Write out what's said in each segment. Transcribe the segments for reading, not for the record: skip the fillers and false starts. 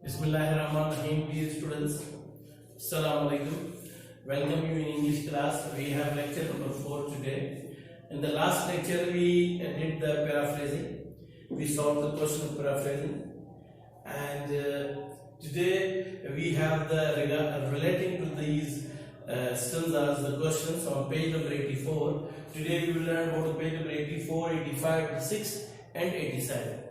Bismillahirrahmanirrahim, dear students. Assalamu alaikum. Welcome you in English class. We have lecture number 4 today. In the last lecture, we did the paraphrasing. We solved the question of paraphrasing, and today we have the relating to these stanzas, the questions on page number 84. Today we will learn about the page number 84, 85, 86, and 87.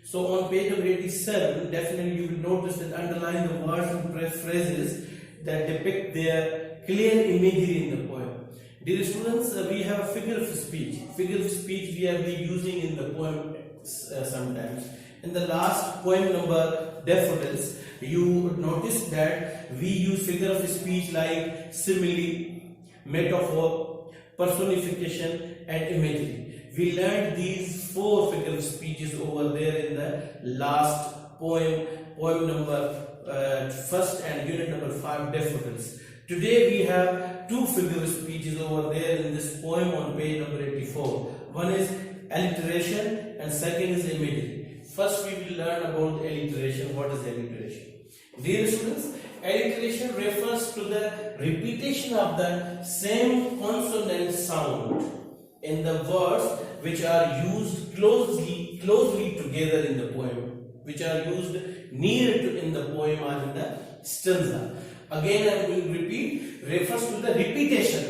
So on page number 87, definitely you will notice that underline the words and phrases that depict their clear imagery in the poem. Dear students, we have a figure of speech. Figure of speech we have been using in the poem sometimes. In the last poem number daffodils, you would notice that we use figure of speech like simile, metaphor, personification, and imagery. We learned these 4 figure of speeches over there in the last poem number first and unit number 5 daffodils. Today we have 2 figure of speeches over there in this poem on page number 84. One is alliteration and second is imagery. First we will learn about alliteration. What is alliteration? Dear students, alliteration refers to the repetition of the same consonant sound in the words which are used closely together in the poem, which are used near to in the poem or in the stanza. Again I will repeat, refers to the repetition.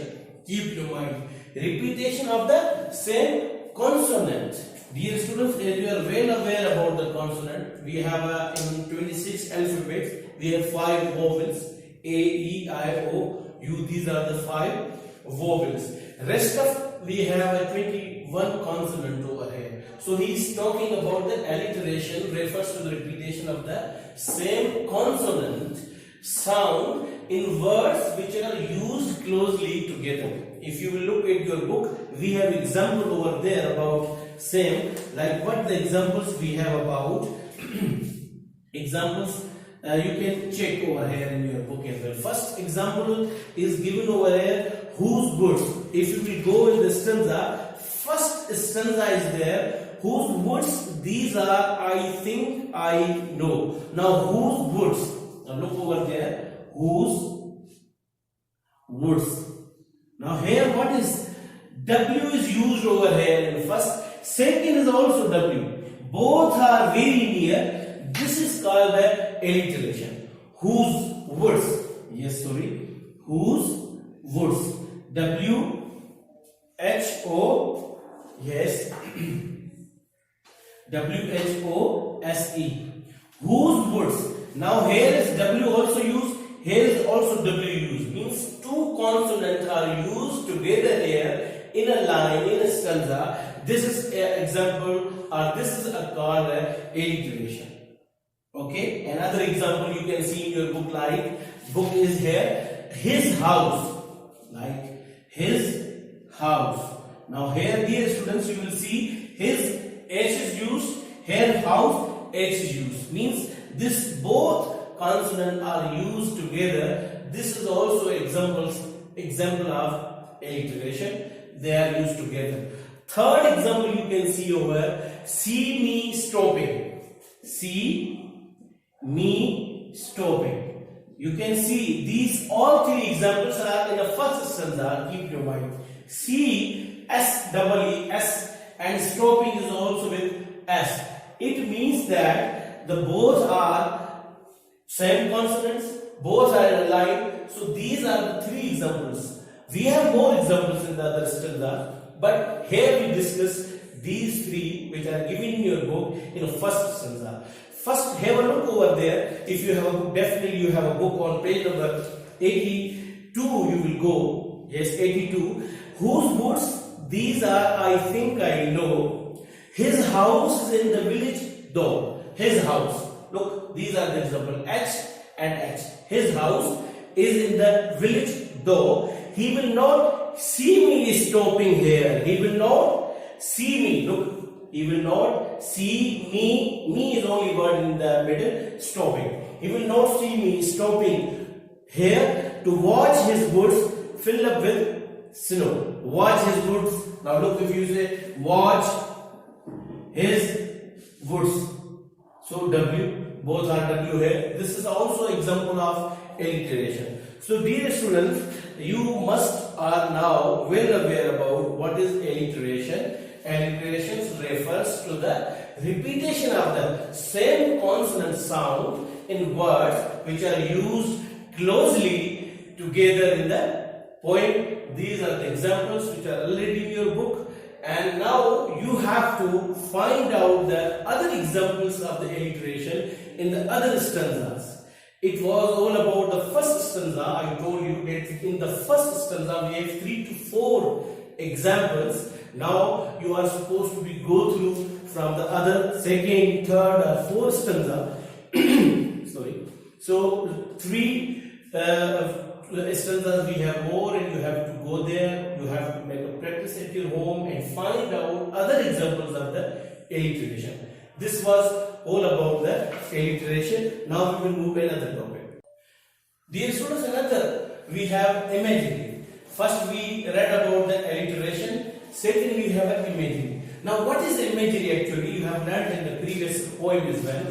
Keep in mind, repetition of the same consonant. Dear students, as you are well aware about the consonant, we have in 26 alphabets, we have 5 vowels, A, E, I, O, U. These are the 5 vowels. Rest of we have a 21 consonant over here. So he is talking about the alliteration, refers to the repetition of the same consonant sound in words which are used closely together. If you will look at your book, we have example over there about same, like what the examples we have about examples. You can check over here in your book as well. First example is given over here, whose goods. If you will go in the stanza, first stanza is there, whose woods these are, I think I know. Now whose woods? Now look over there, whose woods. Now here what is W is used over here in first. Second is also W. Both are very near. This is called the alliteration. Whose woods? Yes, sorry. Whose woods? W H O. Yes. W H O S E. Whose woods? Now here is W also used. Here is also W used. Means 2 consonants are used together here in a line, in a stanza. This is an example, or this is called alliteration. Okay, another example you can see in your book, like book is here, his house, like his house. Now here, dear students, you will see his H is used, here house H is used. Means this both consonants are used together. This is also example of alliteration. They are used together. Third example you can see over, see me stopping. See me stopping. You can see these all 3 examples are in the first stanza. Keep in mind. See, S double E S, and stopping is also with S. It means that the both are same consonants, both are in a line. So these are the 3 examples. We have more examples in the other stanza, but here we discuss these 3 which are given in your book in the first stanza. First, have a look over there. If you have a book, definitely you have a book on page number 82. You will go. Yes, 82. Whose woods these are, I think I know. His house is in the village though. His house. Look, these are the example. H and H. His house is in the village though. He will not see me stopping here. He will not see me. Look. He will not see me. Me is only word in the middle. Stopping. He will not see me stopping here to watch his woods fill up with snow. Watch his woods. Now look, if you say watch his woods. So W both are W here. This is also example of alliteration. So dear students, you must are now well aware about what is alliteration. Alliteration refers to the repetition of the same consonant sound in words which are used closely together in the poem. These are the examples which are already in your book, and now you have to find out the other examples of the alliteration in the other stanzas. It was all about the first stanza. I told you that in the first stanza we have 3 to 4 examples. Now you are supposed to go through from the other second, third or fourth stanza. Sorry. So 3 stanzas we have more, and you have to go there. You have to make a practice at your home and find out other examples of the alliteration. This was all about the alliteration. Now we will move to another topic. Dear students, another we have imagery. First we read about the alliteration. Second we have imagery. Now what is imagery actually? You have learned in the previous poem as well.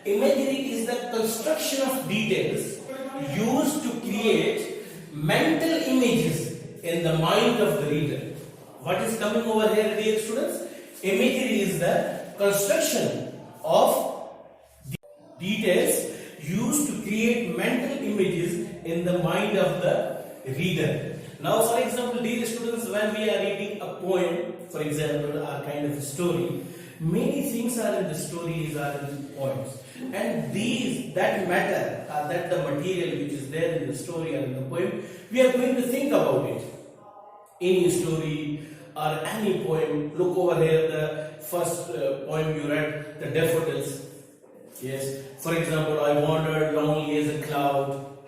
Imagery is the construction of details used to create mental images in the mind of the reader. What is coming over here, dear students? Imagery is the construction of details used to create mental images in the mind of the reader. Now, for example, dear students, when we are reading a poem, for example, a kind of a story, many things are in the stories, are in the poems, and that matter, that the material which is there in the story or in the poem, we are going to think about it. Any story or any poem. Look over here, the first poem you read, the daffodils. Yes, for example, I wandered lonely as a cloud.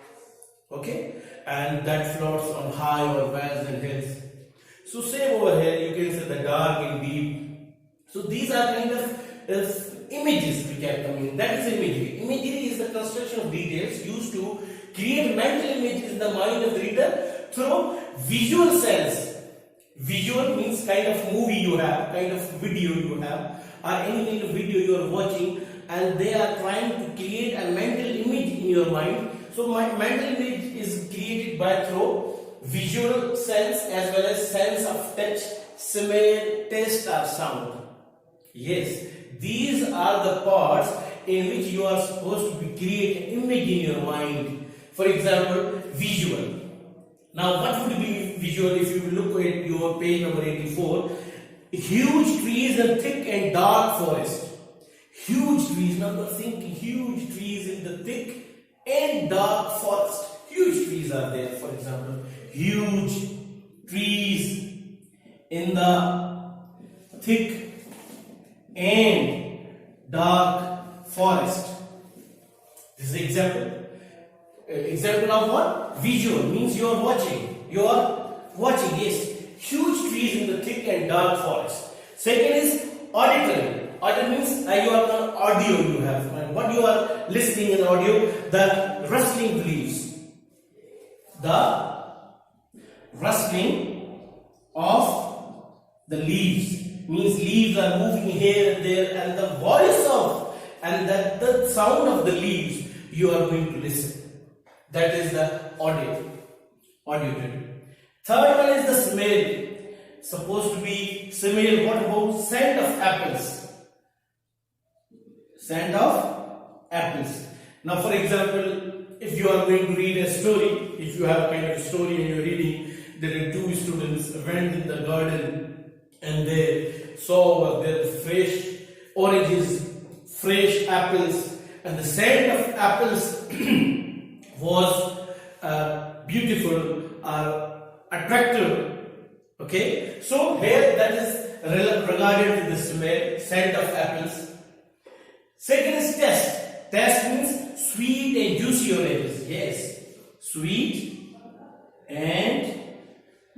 Okay, and that floats on high or vales and hills. So same over here, you can say the dark and deep. So these are kind of images which are coming. That is imagery. Imagery is the construction of details used to create mental images in the mind of the reader through visual sense. Visual means kind of movie you have, kind of video you have, or any kind of video you are watching, and they are trying to create a mental image in your mind. So my mental image is created by through visual sense as well as sense of touch, smell, taste or sound. Yes, these are the parts in which you are supposed to create an image in your mind. For example, visual. Now what would be visual? If you look at your page number 84, huge trees and thick and dark forest. Huge trees, now think huge trees in the thick and dark forest. Huge trees are there, for example. Huge trees in the thick and dark forest. This is an example. Example of what? Visual means you are watching. You are watching, yes. Huge trees in the thick and dark forest. Second is auditory. Auditory means you are on audio you have. And what you are listening in audio? The rustling leaves. The rustling of the leaves means leaves are moving here and there, and the voice of and the sound of the leaves you are going to listen. That is the auditory. Third one is the smell. Supposed to be smell. What about scent of apples? Scent of apples. Now, for example, if you are going to read a story, if you have kind of a story and you are reading, there are two students went in the garden and they saw there fresh oranges, fresh apples, and the scent of apples was beautiful or attractive. Okay, so here that is regarded to the smell, scent of apples. Second is taste. Taste means sweet and juicy oranges. Yes, sweet and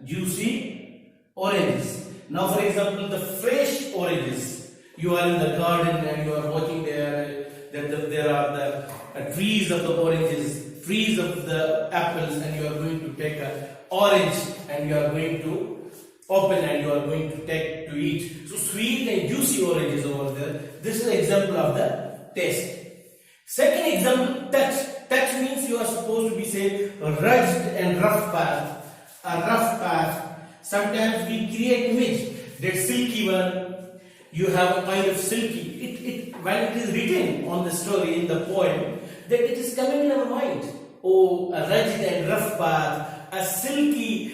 juicy oranges. Now, for example, the fresh oranges. You are in the garden and you are watching there. There are the trees of the oranges, trees of the apples, and you are going to take an orange and you are going to open and you are going to take to eat. So sweet and juicy oranges over there. This is an example of the taste. Second example, touch. Touch means you are supposed to be say rugged and rough path. A rough path. Sometimes we create image that silky one. You have a kind of silky. When it is written on the story in the poem, that it is coming in our mind. Oh, a rugged and rough path, a silky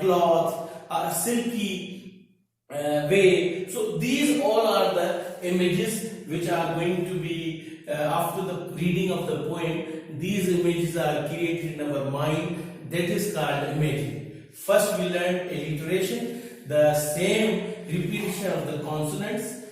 cloth, a silky way. So these all are the images which are going to be after the reading of the poem. These images are created in our mind. That is called imagery. First we learned alliteration, the same repetition of the consonants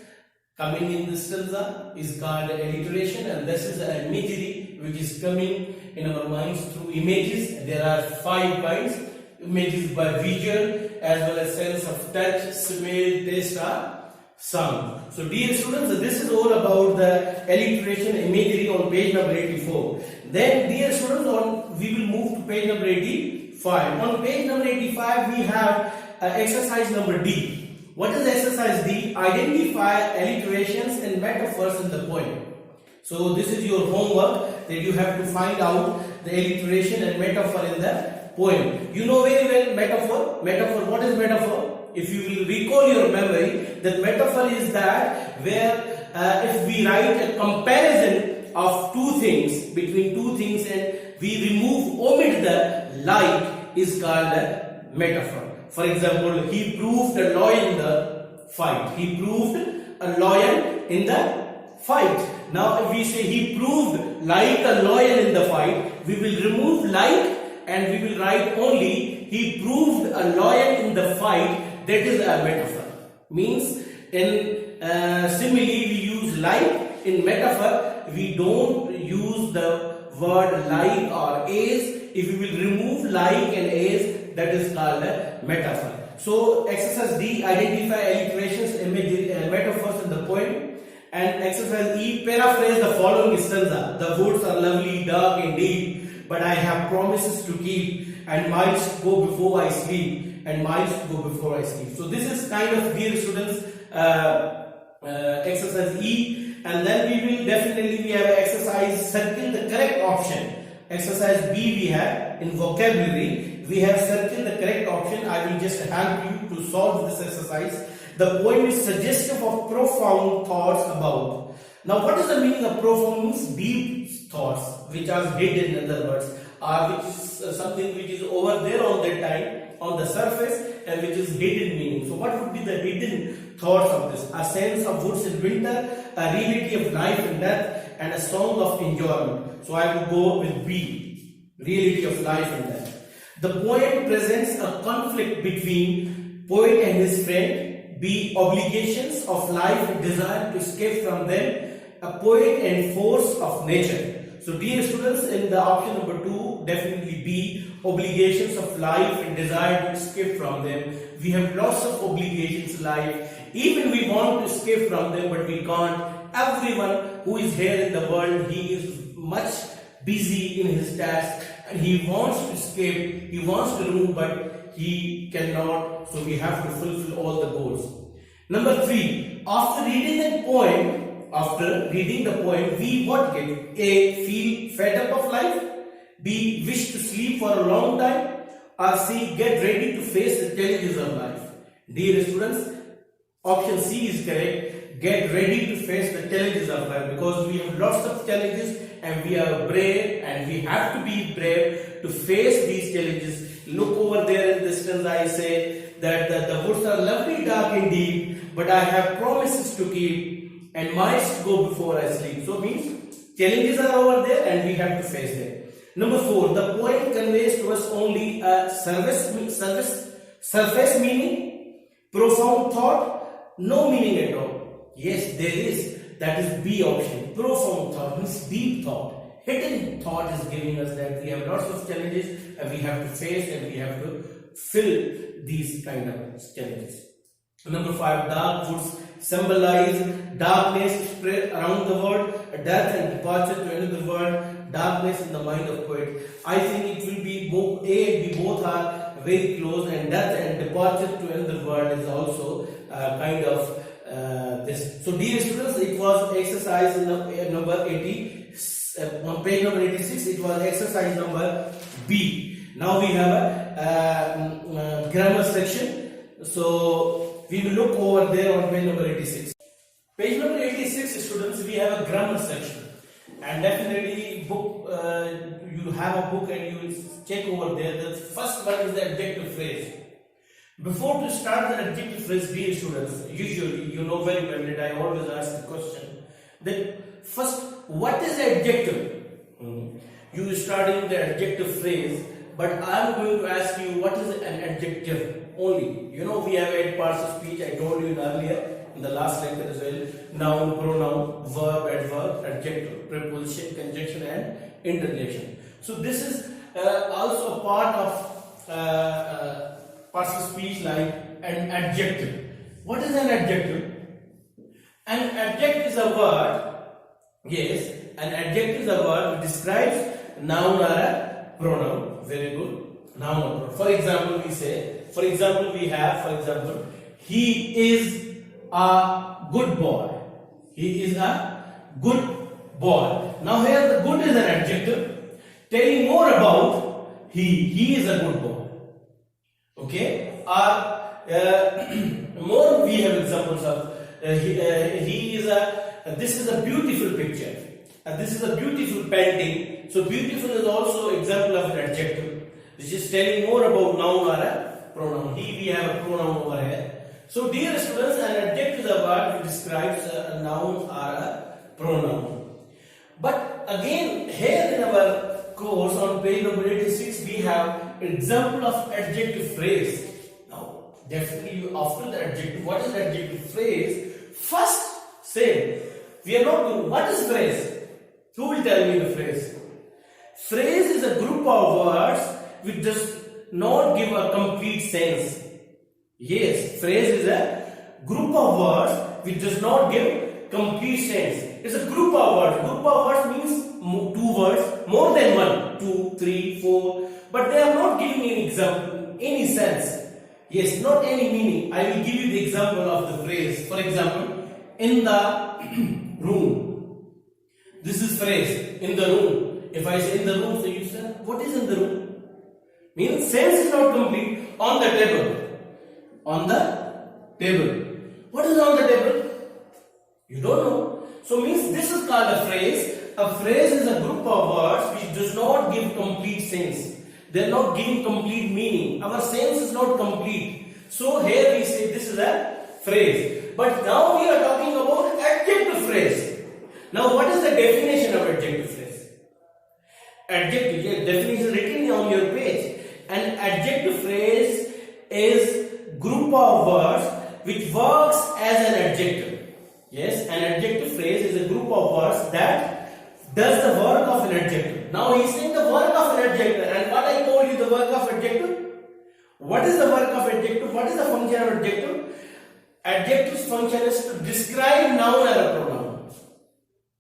coming in the stanza is called alliteration, and this is an imagery which is coming in our minds through images. There are 5 kinds: images by visual, as well as sense of touch, smell, taste, or sound. So dear students, this is all about the alliteration imagery on page number 84. Then dear students, we will move to page number 85. On page number 85 we have exercise number D. What is exercise D? Identify alliterations and metaphors in the poem. So this is your homework, that you have to find out the alliteration and metaphor in the poem. You know very well metaphor. Metaphor, what is metaphor? If you will recall your memory, that metaphor is that where if we write a comparison of two things, between two things, and we omit the like, is called a metaphor. For example, he proved a loyal in the fight. He proved a loyal in the fight. Now if we say he proved like a loyal in the fight, we will remove like and we will write only he proved a loyal in the fight. That is a metaphor. Means in simile we use like. In metaphor we don't use the word like or as. If we will remove like and as, that is called a metaphor. So exercise D, identify alliterations, imagery, metaphors in the poem. And exercise E, paraphrase the following stanza. The woods are lovely, dark and deep, but I have promises to keep, and miles go before I sleep, and miles go before I sleep. So this is kind of, dear students, exercise E. And then we have exercise circle the correct option. Exercise B we have in vocabulary. We have circled the correct option. I will just help you to solve this exercise. The poem is suggestive of profound thoughts about. Now what is the meaning of profound? Means deep thoughts which are hidden, in other words, or which is something which is over there on that time on the surface, and which is hidden meaning. So what would be the hidden thoughts of this? A sense of woods in winter, a reality of life and death, and a song of enjoyment. So I will go with B, reality of life and death. The poem presents a conflict between poet and his friend. B, obligations of life, desire to escape from them, a poet and force of nature. So dear students, in the option number 2, definitely B, obligations of life and desire to escape from them. We have lots of obligations in life. Even we want to escape from them, but we can't. Everyone who is here in the world, he is much busy in his task, and he wants to escape, he wants to move, but he cannot. So we have to fulfill all the goals. Number 3, after reading the poem, we what get? A, feel fed up of life. B, wish to sleep for a long time. Or C, get ready to face the challenges of life. Dear students, option C is correct. Get ready to face the challenges of life, because we have lots of challenges and we are brave, and we have to be brave to face these challenges. Look over there in the stanza, I say that the woods are lovely, dark and deep, but I have promises to keep, and miles go before I sleep. So means challenges are over there and we have to face them. Number 4, the poem conveys to us only a surface meaning, profound thought, no meaning at all. Yes, there is. That is B option. Profound thought means deep thought. Hidden thought is giving us that we have lots of challenges and we have to face and we have to fill these kind of challenges. Number 5, dark woods symbolize darkness spread around the world, death and departure to another world, darkness in the mind of poet. I think it will be both A and B, both are very close, and death and departure to another world is also kind of this. So dear students, it was exercise number 86. On page number 86, it was exercise number B. Now we have a grammar section. So we will look over there on page number 86. Page number 86, students, we have a grammar section. And definitely book, you have a book and you will check over there. The first one is the adjective phrase. Before to start the adjective phrase, dear students, usually you know very well that I always ask the question that first, what is the adjective? You starting the adjective phrase, but I am going to ask you what is an adjective only. You know, we have 8 parts of speech. I told you earlier in the last lecture as well: noun, pronoun, verb, adverb, adjective, preposition, conjunction, and interjection. So this is also a part of parts of speech like an adjective. What is an adjective? An adjective is a word. Yes, an adjective is a word which describes noun or a pronoun. Very good. Noun or pronoun. For example, we say, he is a good boy. He is a good boy. Now here the good is an adjective telling more about he is a good boy. Okay, more we have examples of this is a beautiful picture, this is a beautiful painting. So beautiful is also example of an adjective which is telling more about noun or a pronoun. We have a pronoun over here. So dear students, an adjective is a word which describes a noun or a pronoun. But again, here in our course on page number 86, we have example of adjective phrase. Now, definitely after the adjective, what is the adjective phrase? First, say, we are not doing what is phrase? Who will tell me the phrase? Phrase is a group of words which does not give a complete sense. Yes, phrase is a group of words which does not give complete sense. It's a group of words. Group of words means 2 words, more than 1, 2, 3, 4, but they are not giving any example, any sense. Yes, not any meaning. I will give you the example of the phrase. For example, in the room. This is phrase, in the room. If I say in the room, so you say, what is in the room? Means sense is not complete. On the table. On the table. What is on the table? You don't know. So means this is called a phrase. A phrase is a group of words which does not give complete sense. They are not giving complete meaning. Our sense is not complete. So here we say this is a phrase. But now we are talking about adjective phrase. Now what is the definition of adjective phrase? Adjective, yeah, definition is written on your page. An adjective phrase is group of words which works as an adjective. Yes, an adjective phrase is a group of words that does the work of an adjective. Now he is saying the work of an adjective. And what I told you, the work of adjective? What is the work of adjective? What is the function of adjective? Adjective's function is to describe noun or a pronoun.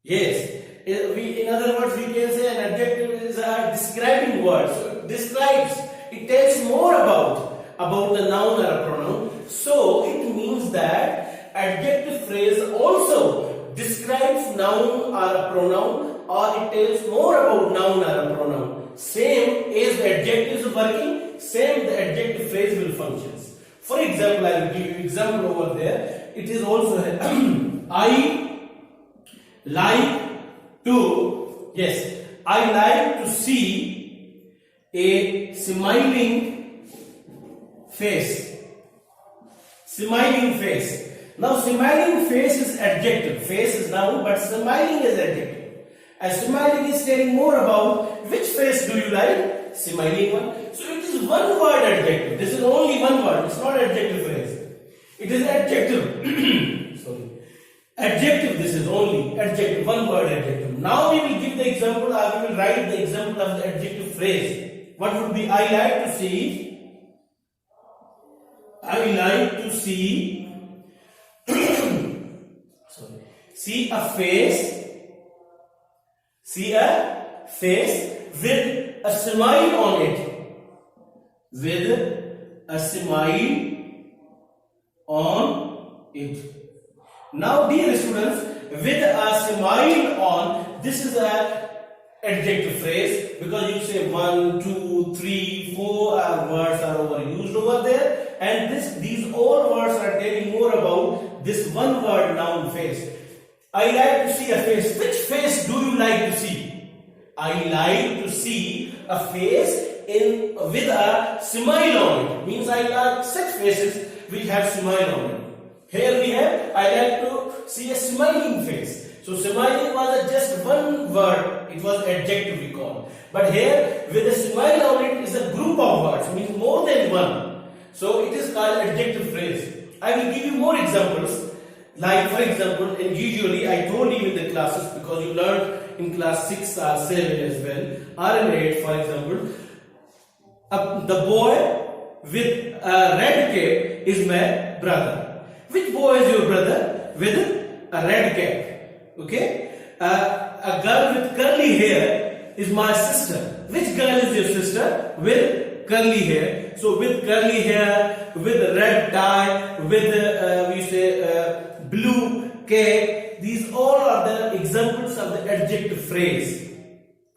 Yes. In other words, we can say an adjective is a describing word. So it describes, it tells more about the noun or a pronoun. So it means that adjective phrase also describes noun or a pronoun, or it tells more about noun or a pronoun. Same as the adjective is working, same the adjective phrase will functions. For example, I will give you example over there. It is also I like to, yes, I like to see a smiling face. Smiling face. Now smiling face is adjective. Face is noun, but smiling is adjective. As smiling is telling more about which face do you like? Smiling one. So it is one word adjective. This is only one word. It's not adjective phrase. It is adjective. Sorry. Adjective. This is only adjective. One word adjective. Now we will give the example. I will write the example of the adjective phrase. What would be? I like to see. I like to see. Sorry. See a face. See a face with a smile on it. With a smile on it. Now, dear students, with a smile on, this is a adjective phrase, because you say 1, 2, 3, 4 words are overused over there, and these all words are telling more about this one word noun face. I like to see a face. Which face do you like to see? I like to see a face with a smile on it. Means I like such faces which have smile on it. Here we have, I like to see a smiling face. So smiling was just one word, it was adjective we call. But here with a smile on it is a group of words, means more than one. So it is called adjective phrase. I will give you more examples. Like for example, and usually I told you in the classes, because you learned in class 6 or 7 as well, or in 8 for example, the boy with a red cap is my brother. Which boy is your brother with a red cap? Okay. A girl with curly hair is my sister. Which girl is your sister with curly hair? So with curly hair, with red tie, with blue cap, these all are the examples of the adjective phrase.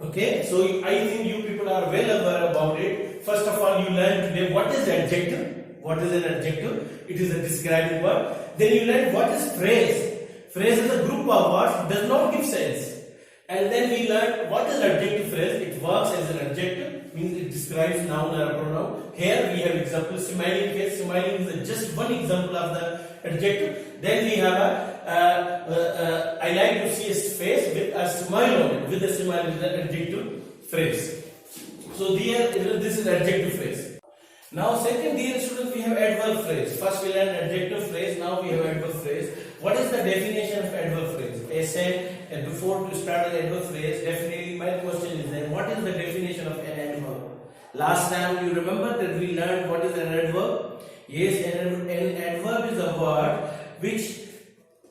Okay, so I think you people are well aware about it. First of all, you learned today what is adjective. What is an adjective? It is a describing word. Then you learned what is phrase. Phrase is a group of words, does not give sense. And then we learned what is adjective phrase. It works as an adjective, means it describes noun or pronoun. Here we have example smiling face. Smiling is just one example of the adjective. Then we have I like to see a face with a smile on it. With a smile is an adjective phrase. So this is adjective phrase. Now second, dear students, we have adverb phrase. First we learned adjective phrase, now we have adverb phrase. What is the definition of adverb phrase? I said before to start an adverb phrase, definitely my question is then what is the definition of an adverb? Last time you remember that we learned what is an adverb? Yes, an adverb is a word which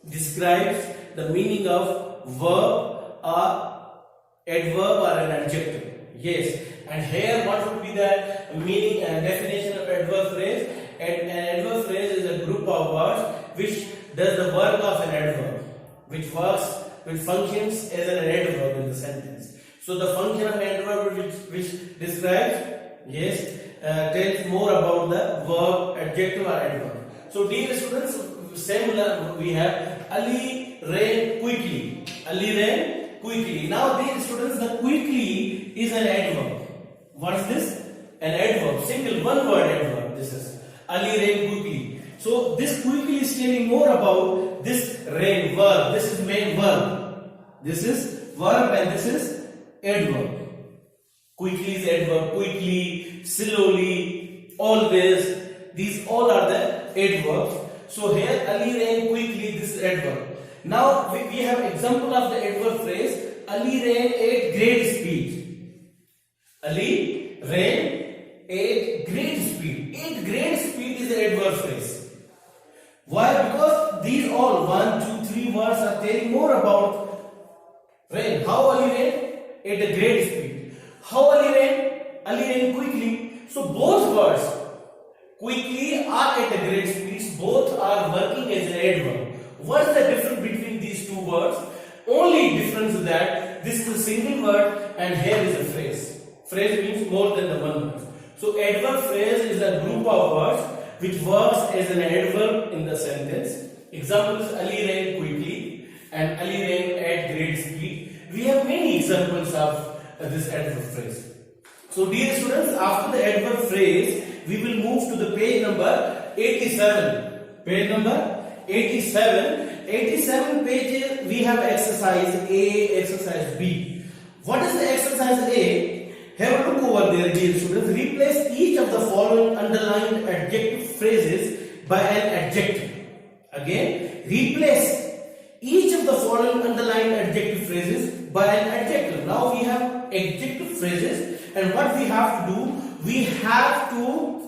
describes the meaning of verb or adverb or an adjective. Yes, and here what would be the meaning and definition of adverb phrase? An adverb phrase is a group of words which does the work of an adverb, which functions as an adverb in the sentence. So the function of an adverb which describes, yes, tells more about the verb, adjective or adverb. So dear students, similar we have Ali ran quickly. Ali ran quickly. Now dear students, the quickly is an adverb. What is this? An adverb, single one word adverb. This is Ali ran quickly. So this quickly is telling more about this ran verb. This is main verb. This is verb and this is adverb. Quickly is adverb. Quickly, slowly, always. These all are the adverbs. So here Ali ran quickly, this is adverb. Now we have example of the adverb phrase. Ali ran at great speed. Ali ran at great speed. At great speed is the adverb phrase. Why? Because these all 1, 2, 3 words are telling more about ran. How Ali ran? At a great speed. How Ali ran? Ali ran quickly. So both words, quickly or at a great speed, both are working as an adverb. What is the difference between these two words? Only difference is that this is a single word and here is a phrase. Phrase means more than the one word. So adverb phrase is a group of words which works as an adverb in the sentence. Example is Ali ran quickly and Ali ran at great speed. We have many examples of this adverb phrase. So dear students, after the adverb phrase, we will move to the page number 87. Page number 87. 87 page we have exercise A, exercise B. What is the exercise A? Have a look over there, dear students. Replace each of the following underlined adjective phrases by an adjective. Again, replace each of the following underlined adjective phrases by an adjective. Now we have adjective phrases, and what we have to do, we have to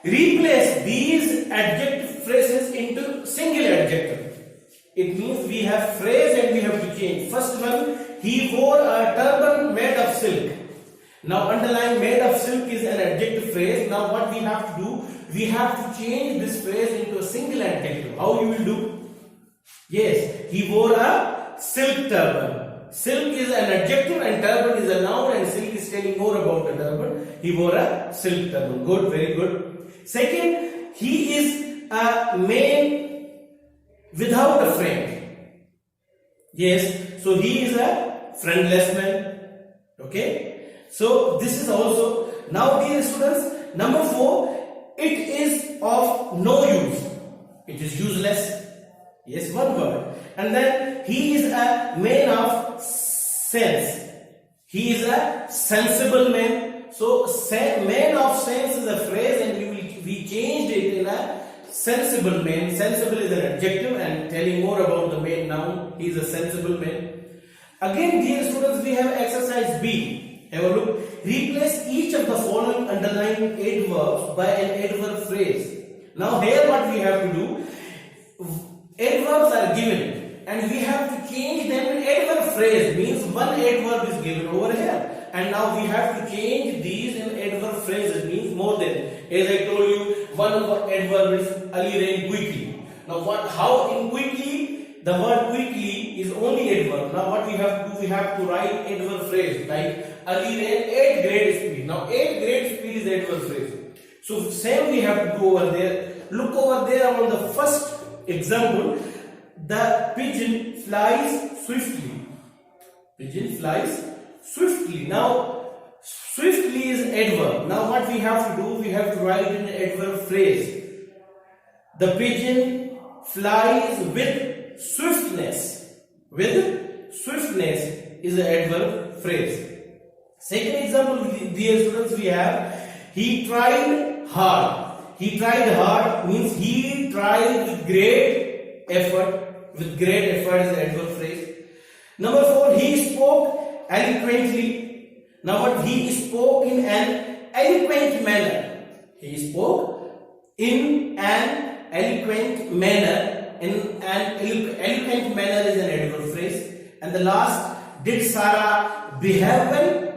replace these adjective phrases into single adjective. It means we have phrase and we have to change. First one, he wore a turban made of silk. Now underline made of silk is an adjective phrase. Now what we have to do, we have to change this phrase into a single adjective. How you will do? Yes, he wore a silk turban. Silk is an adjective and turban is a noun, and silk is telling more about the turban. He wore a silk turban. Good, very good. Second, he is a man without a friend. Yes, so he is a friendless man. Okay, so this is also, now dear students, number 4, it is of no use. It is useless. Yes, one word. And then he is a man of sense. He is a sensible man. So man of sense is a phrase, and we changed it in a sensible man. Sensible is an adjective and telling more about the man noun. He is a sensible man. Again, dear students, we have exercise B. Have a look. Replace each of the following underlined adverbs by an adverb phrase. Now here what we have to do, adverbs are given and we have to change them in adverb phrase. Means one adverb is given over here, and now we have to change these in adverb phrases. Means more than, as I told you, one adverb is Ali ran quickly. Now how in quickly, the word quickly is only adverb. Now what we have to do, we have to write adverb phrase like Ali ran 8 great speed. Now 8 great speed is adverb phrase. So same we have to do over there. Look over there on the first example. The pigeon flies swiftly. Pigeon flies swiftly. Now swiftly is adverb. Now what we have to do, we have to write in an adverb phrase. The pigeon flies with swiftness. With swiftness is an adverb phrase. Second example, dear students, we have he tried hard. He tried hard means he tried with great effort. With great effort is the adverb phrase. Number 4, he spoke eloquently. Now what, he spoke in an eloquent manner. He spoke in an eloquent manner. In an eloquent manner is an adverb phrase. And the last, did Sarah behave well?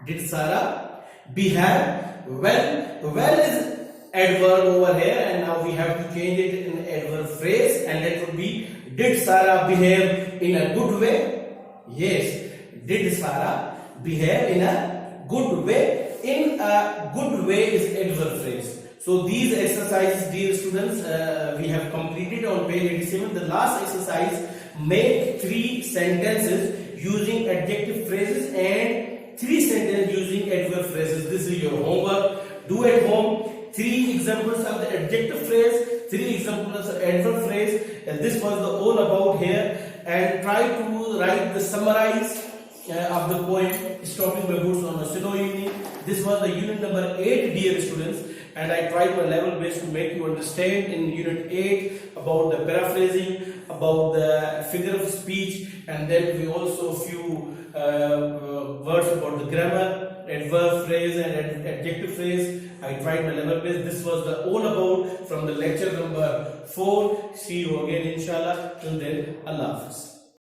Did Sarah behave well? Well is adverb over here, and now we have to change it in adverb phrase, and that would be, did Sarah behave in a good way? Yes, did Sarah behave in a good way? In a good way is adverb phrase. So these exercises, dear students, we have completed on page 87. The last exercise, make 3 sentences using adjective phrases and 3 sentences using adverb phrases. This is your homework. Do at home. 3 examples of the adjective phrase, 3 examples of the adverb phrase, and this was the all about here. And try to write the summarize of the poem Stopping My Boots on a Snowy Evening. This was the unit number 8, dear students, and I tried my level best to make you understand in unit 8 about the paraphrasing, about the figure of speech, and then we also few words about the grammar, adverb phrase and adjective phrase. I tried my level best. This was the all about from the lecture number 4. See you again inshallah. Till then, Allah Hafiz.